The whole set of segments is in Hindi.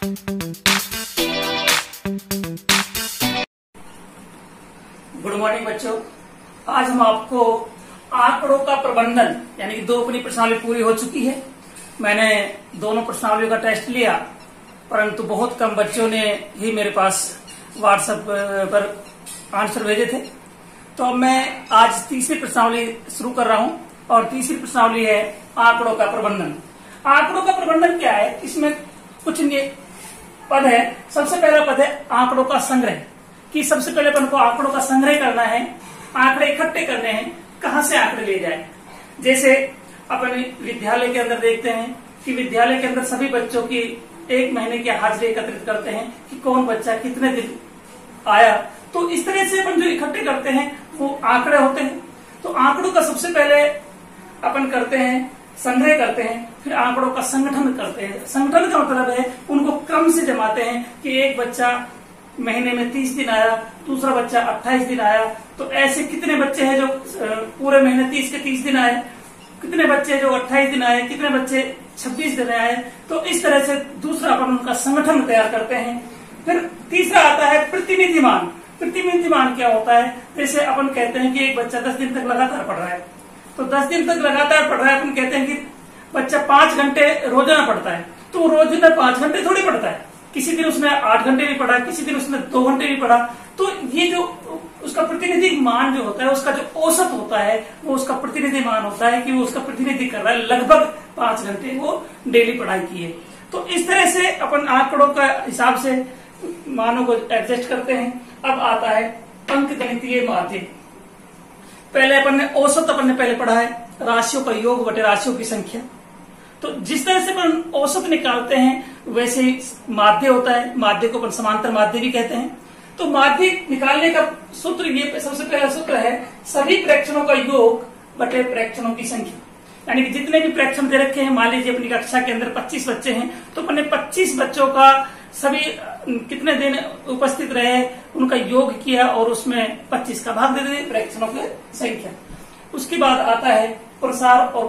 गुड मॉर्निंग बच्चों। आज हम आपको आंकड़ों का प्रबंधन यानी कि 2 अपनी प्रश्नावली पूरी हो चुकी है। मैंने दोनों प्रश्नावलियों का टेस्ट लिया, परंतु बहुत कम बच्चों ने ही मेरे पास व्हाट्सएप पर आंसर भेजे थे। तो अब मैं आज तीसरी प्रश्नावली शुरू कर रहा हूं और तीसरी प्रश्नावली है आंकड़ों का प्रबंधन। आंकड़ों का प्रबंधन क्या है? इसमें कुछ पद है। सबसे पहला पद है आंकड़ों का संग्रह, कि सबसे पहले अपन को आंकड़ों का संग्रह करना है, आंकड़े इकट्ठे करने हैं, कहां से आंकड़े ले जाए। जैसे अपन विद्यालय के अंदर देखते हैं कि विद्यालय के अंदर सभी बच्चों की 1 महीने की हाजिरी एकत्रित करते हैं कि कौन बच्चा कितने दिन आया। तो इस तरह से अपन जो इकट्ठे करते हैं वो आंकड़े होते हैं। तो आंकड़ों का सबसे पहले अपन करते हैं, संग्रह करते हैं, फिर आंकड़ों का संगठन करते हैं। संगठन का मतलब है उनको क्रम से जमाते हैं कि एक बच्चा महीने में 30 दिन आया, दूसरा बच्चा 28 दिन आया, तो ऐसे कितने बच्चे हैं जो पूरे महीने 30 के 30 दिन आए, कितने बच्चे जो 28 दिन आए, कितने बच्चे 26 दिन आए। तो इस तरह से दूसरा अपन उनका संगठन तैयार करते हैं। फिर तीसरा आता है प्रतिनिधिमान। प्रतिनिधिमान क्या होता है? जैसे अपन कहते हैं कि एक बच्चा 10 दिन तक लगातार पढ़ रहा है, तो 10 दिन तक लगातार पढ़ रहा है। अपन कहते हैं कि बच्चा 5 घंटे रोजाना पढ़ता है, तो रोजाना 5 घंटे थोड़ी पढ़ता है। किसी दिन उसने 8 घंटे भी पढ़ा, किसी दिन उसने 2 घंटे भी पढ़ा। तो ये जो उसका प्रतिनिधि मान जो होता है, उसका जो औसत होता है, वो उसका प्रतिनिधि मान होता है कि वो उसका प्रतिनिधि कर रहा है, लगभग 5 घंटे वो डेली पढ़ाई की है। तो इस तरह से अपन आंकड़ों का हिसाब से मानों को एडजस्ट करते हैं। अब आता है अंकगणितीय माध्य। पहले अपन ने औसत पहले पढ़ा है, राशियों का योग बटे राशियों की संख्या। तो जिस तरह से अपन औसत निकालते हैं वैसे ही माध्य होता है। माध्य को अपन समांतर माध्य भी कहते हैं। तो माध्य निकालने का सूत्र, ये सबसे पहला सूत्र है सभी प्रेक्षणों का योग बटे प्रेक्षणों की संख्या। यानी कि जितने भी प्रेक्षण दे रखे हैं, मान लीजिए अपनी कक्षा के अंदर 25 बच्चे हैं, तो अपने 25 बच्चों का सभी कितने दिन उपस्थित रहे उनका योग किया और उसमें 25 का भाग दे दिए प्रेक्षणों की संख्या। उसके बाद आता है प्रसार और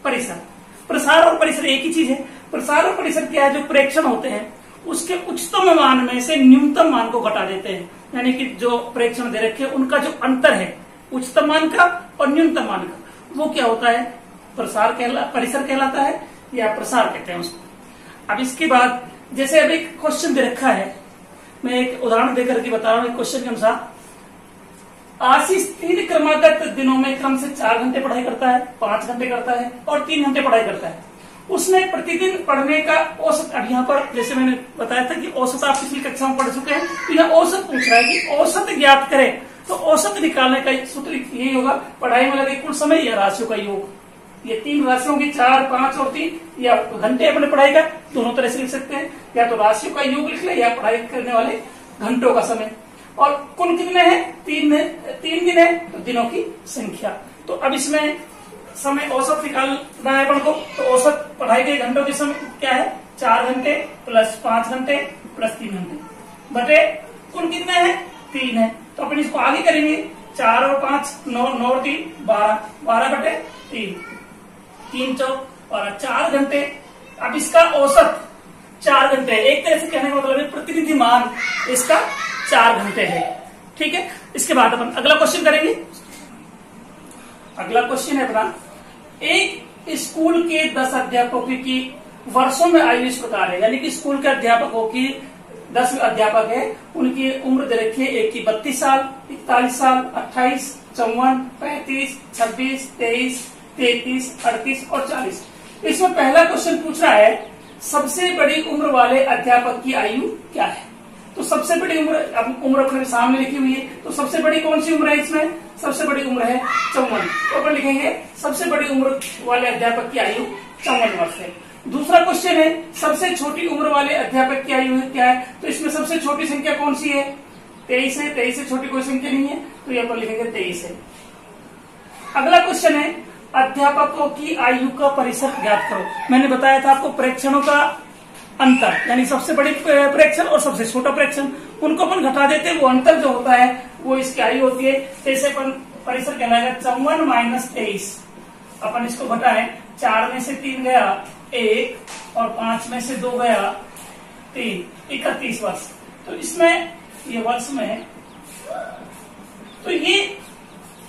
परिसर। प्रसार और परिसर एक ही चीज है। प्रसार और परिसर क्या है? जो प्रेक्षण होते हैं उसके उच्चतम मान में से न्यूनतम मान को घटा देते हैं। यानी कि जो प्रेक्षण दे रखे हैं उनका जो अंतर है उच्चतम मान का और न्यूनतम मान का, वो क्या होता है? परिसर कहलाता है या प्रसार कहते हैं उसको। अब इसके बाद जैसे अब एक क्वेश्चन दे रखा है, मैं एक उदाहरण देकर के बता रहा हूँ। क्वेश्चन के अनुसार आशीष 3 क्रमागत दिनों में क्रम से 4 घंटे पढ़ाई करता है, 5 घंटे करता है और 3 घंटे पढ़ाई करता है। उसने प्रतिदिन पढ़ने का औसत, अब यहाँ पर जैसे मैंने बताया था कि औसत आप पिछली कक्षा में पढ़ चुके हैं, तो यह औसत पूछ रहा है कि औसत ज्ञात करें। तो औसत निकालने का सूत्र यही होगा, पढ़ाई में लगे कुल समय या राशियों का योग। ये 3 राशियों की 4, 5 और 3, या घंटे अपने पढ़ाई का दोनों तरह से लिख सकते हैं, या तो राशियों का योग लिख ले या पढ़ाई करने वाले घंटों का समय। और कुल कितने हैं? 3 दिन है, तो दिनों की संख्या। तो अब इसमें समय औसत निकालना है अपन को। तो औसत पढ़ाई के घंटों की समय क्या है? 4 घंटे प्लस 5 घंटे प्लस 3 घंटे बटे कुल कितने हैं? 3 है। तो अपन इसको आगे करेंगे, 4 और 5 9, 9 और 3 12, 12 बटे 3, 3 चौक 12, 4 घंटे। अब इसका औसत 4 घंटे, एक तरह से कहने का मतलब है प्रतिनिधि मान इसका 4 घंटे है। ठीक है। इसके बाद अपन अगला क्वेश्चन करेंगे। अगला क्वेश्चन है अपना, एक स्कूल के 10 अध्यापकों की वर्षों में आयु इस प्रकार है। यानी कि स्कूल के अध्यापकों की 10 अध्यापक है, उनकी उम्र दे रखी है। एक की 32 साल, 41 साल, 28, 54, 35, 26, 23, 33, 38 और 40। इसमें पहला क्वेश्चन पूछ रहा है सबसे बड़ी उम्र वाले अध्यापक की आयु क्या है। तो सबसे बड़ी उम्र, अब उम्र अपने सामने लिखी हुई है, तो सबसे बड़ी कौन सी उम्र है इसमें? सबसे बड़ी उम्र है 54। तो अपन लिखेंगे सबसे बड़ी उम्र वाले अध्यापक की आयु 54 वर्ष है। दूसरा क्वेश्चन है सबसे छोटी उम्र वाले अध्यापक की आयु क्या है। तो इसमें सबसे छोटी संख्या कौन सी है? 23 है। 23 से छोटी कोई संख्या नहीं है, तो यहाँ पर लिखेंगे 23 है। अगला क्वेश्चन है अध्यापकों की आयु का परिसर ज्ञात करो। मैंने बताया था आपको प्रेक्षणों का अंतर, यानी सबसे बड़ी प्रेक्षण और सबसे छोटा प्रेक्षण, उनको अपन घटा देते हैं। वो अंतर जो होता है वो इसकी आयु होती है। जैसे अपन परिसर कहलाएगा 54 माइनस 23। अपन इसको घटाएं, 4 में से 3 गया 1 और 5 में से 2 गया 3 31 वर्ष। तो इसमें ये वर्ष में तो ये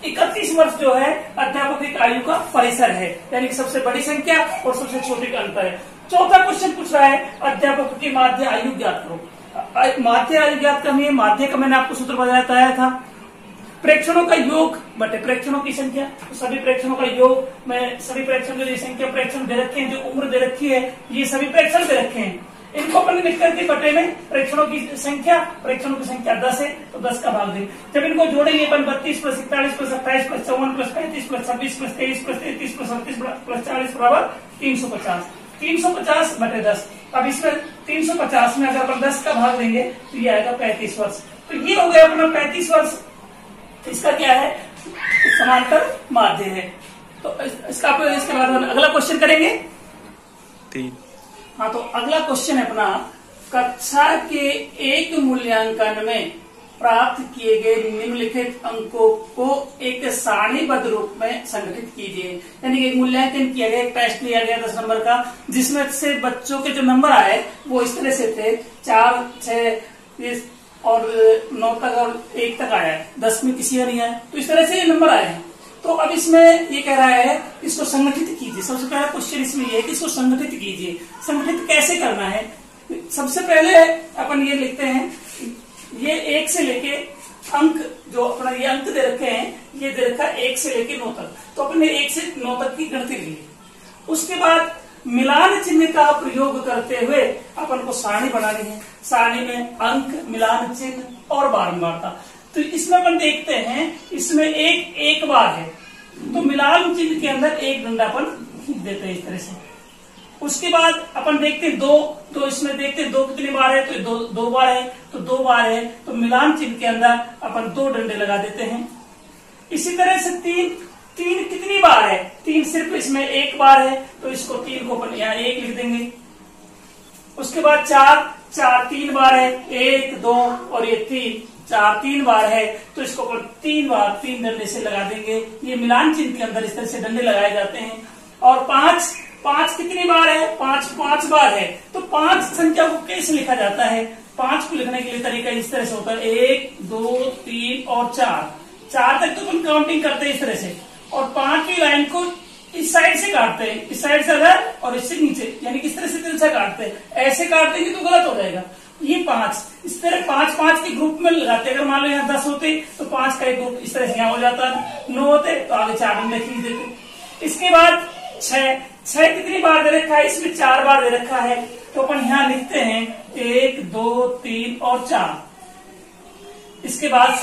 31 वर्ष जो है अध्यापक की आयु का परिसर है, यानी कि सबसे बड़ी संख्या और सबसे छोटी का अंतर है। चौथा क्वेश्चन पूछ रहा है अध्यापक की माध्य आयु ज्ञात करो। माध्य आयु ज्ञात करनी है। माध्य का मैंने आपको सूत्र बताया था, प्रेक्षणों का योग बटे प्रेक्षणों की संख्या। तो सभी प्रेक्षणों का योग में सभी प्रेक्षणों की संख्या प्रेक्षण दे रखे हैं, जो उम्र दे रखी है ये सभी प्रेक्षण दे रखे हैं, इनको अपन लिख करके बटे में प्रेक्षणों की संख्या 10 है तो 10 का भाग देंगे। जब इनको जोड़ेंगे अपन 32 + 41 + 28 + 54 + 35 + 26 + 23 + 33 + 37 + 40 बराबर 350। 350 बटे 10। अब इसमें 350 में अगर अपन 10 का भाग देंगे तो ये आएगा 35 वर्ष। तो ये हो गया अपना 35 वर्ष। इसका क्या है, समांतर माध्य है। तो इसका इसके बाद अगला क्वेश्चन करेंगे 3। हाँ, तो अगला क्वेश्चन है अपना, कक्षा के एक मूल्यांकन में प्राप्त किए गए निम्नलिखित अंकों को एक सारणीबद्ध रूप में संगठित कीजिए। यानी कि एक मूल्यांकन किया गया, एक टेस्ट लिया गया 10 नंबर का, जिसमें से बच्चों के जो नंबर आए वो इस तरह से थे 4, 6 और 9 तक और 1 तक आया है, 10 में किसी का नहीं आया। तो इस तरह से ये नंबर आए हैं। तो अब इसमें ये कह रहा है इसको संगठित कीजिए। सबसे पहला क्वेश्चन इसमें ये है कि इसको संगठित कीजिए। संगठित कैसे करना है? सबसे पहले अपन ये लिखते हैं, ये 1 से लेके अंक जो अपना ये अंक दे रखे हैं, ये दे रखा है 1 से लेके 9 तक। तो अपने 1 से 9 तक की गिनती ली। उसके बाद मिलान चिन्ह का प्रयोग करते हुए अपन को सारणी बनानी है। सारणी में अंक, मिलान चिन्ह और बारंबारता। तो इसमें अपन देखते हैं इसमें एक बार है, तो मिलान चिन्ह के अंदर एक डंडा अपन खींच देते हैं इस तरह से। उसके बाद अपन देखते हैं 2, तो इसमें देखते हैं 2 कितनी बार है, तो 2 बार है, तो 2 बार है, तो मिलान चिन्ह के अंदर अपन 2 डंडे लगा देते हैं। इसी तरह से 3 कितनी बार है, 3 सिर्फ इसमें 1 बार है, तो इसको 3 को अपन यहाँ 1 लिख देंगे। उसके बाद 4 3 बार है, 1 2 और ये 4 3 बार है, तो इसको अपन 3 बार 3 डंडे से लगा देंगे। ये मिलान चिन्ह के अंदर इस तरह से डंडे लगाए जाते हैं। और 5 कितनी बार है, 5 बार है, तो 5 संख्या को कैसे लिखा जाता है? 5 को लिखने के लिए तरीका इस तरह से होता है, 1 2 3 और 4 तक तो अपन काउंटिंग करते हैं इस तरह से। और 5वीं लाइन को इस साइड से काटते हैं, इस साइड से अगर और इससे नीचे, यानी कि इस तरह से तिरछा काटते हैं। ऐसे काटेंगे तो गलत हो जाएगा। ये 5 इस तरह 5 के ग्रुप में लगाते। अगर मान लो यहाँ 10 होते तो 5 का एक ग्रुप इस तरह से यहाँ हो जाता, 9 होते तो आगे 4 डंडे खींच देते। इसके बाद 6 कितनी बार दे रखा है? इसमें 4 बार दे रखा है, तो अपन यहाँ लिखते हैं 1 2 3 और 4। इसके बाद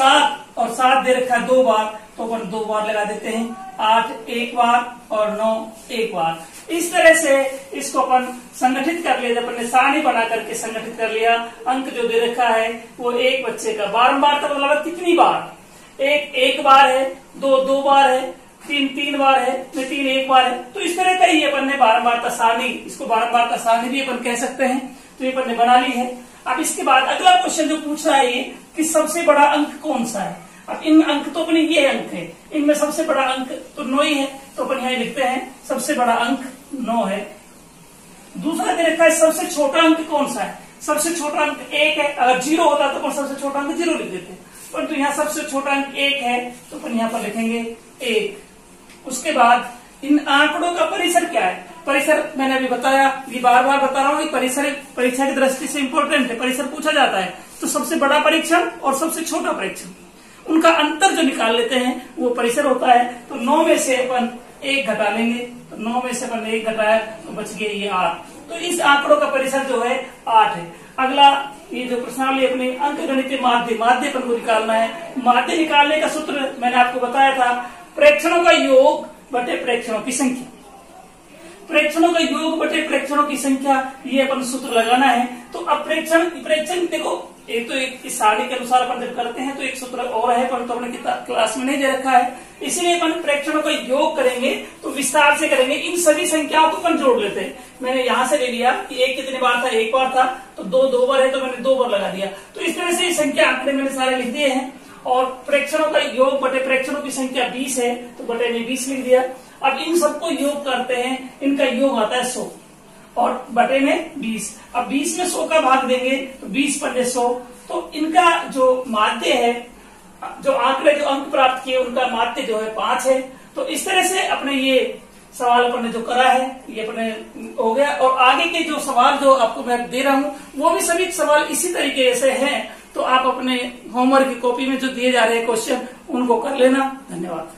7 दे रखा है 2 बार, तो अपन 2 बार लगा देते हैं। 8 1 बार और 9 1 बार। इस तरह से इसको अपन संगठित कर लिया। जब अपन ने सारणी बना करके संगठित कर लिया, अंक जो दे रखा है वो एक बच्चे का बारंबार का मतलब कितनी बार? 1 बार है, 2 बार है, 3 बार है, 3 1 बार है। तो इस तरह का ही अपन ने बारंबार का सारणी, इसको बारंबार का सारणी भी अपन कह सकते हैं। तो ये अपन ने बना ली है। अब इसके बाद अगला क्वेश्चन जो पूछ रहा है ये कि सबसे बड़ा अंक कौन सा है? अब इन अंक तो अपने ये अंक है, इनमें सबसे बड़ा अंक तो 9 ही है, तो अपन यहाँ लिखते हैं सबसे बड़ा अंक 9 है। दूसरा दे रखा है सबसे छोटा अंक कौन सा है? सबसे छोटा अंक 1 है। अगर 0 होता तो अपन सबसे छोटा अंक 0 लिख देते, परंतु यहाँ सबसे छोटा अंक 1 है, तो अपन यहाँ पर लिखेंगे 1। उसके बाद इन आंकड़ों का परिसर क्या है? परिसर मैंने अभी बताया, ये बार बार बता रहा हूँ कि परिसर परीक्षा की दृष्टि से इंपॉर्टेंट है। परिसर पूछा जाता है तो सबसे बड़ा परीक्षण और सबसे छोटा परीक्षण, उनका अंतर जो निकाल लेते हैं वो परिसर होता है। तो 9 में से अपन 1 घटा लेंगे, तो 9 में से अपन 1 घटाया तो बच गए ये 8। तो इस आंकड़ों का परिसर जो है 8 है। अगला ये जो प्रश्नावली अपने अंक गणित माध्य अपन को निकालना है। माध्य निकालने का सूत्र मैंने आपको बताया था, प्रेक्षणों का योग बटे प्रेक्षणों की संख्या। प्रेक्षणों का योग बटे प्रेक्षणों की संख्या, ये अपन सूत्र लगाना है। तो अब प्रेक्षण देखो, एक तो एक इस सारणी के अनुसार अपन जब करते हैं तो एक सूत्र और है, परंतु हमने क्लास में नहीं दे रखा है, इसलिए अपन प्रेक्षणों का योग करेंगे तो विस्तार से करेंगे। इन सभी संख्याओं को अपन जोड़ लेते हैं। मैंने यहाँ से ले लिया कि 1 कितने बार था, 1 बार था, तो 2 बार है तो मैंने 2 बार लगा दिया। तो इस तरह से संख्या आंकड़े मैंने सारे लिख दिए हैं। और प्रेक्षणों का योग बटे प्रेक्षणों की संख्या 20 है, तो बटे में 20 लिख दिया। अब इन सबको योग करते हैं, इनका योग आता है 100। और बटे में 20। अब 20 में 100 का भाग देंगे तो 20 पंजे 100। तो इनका जो माध्य है, जो आंकड़े जो अंक प्राप्त किए उनका माध्य जो है 5 है। तो इस तरह से अपने ये सवाल अपने जो करा है ये अपने हो गया। और आगे के जो सवाल जो आपको मैं दे रहा हूँ वो भी सभी सवाल इसी तरीके से हैं। तो आप अपने होमवर्क की कॉपी में जो दिए जा रहे हैं क्वेश्चन उनको कर लेना। धन्यवाद।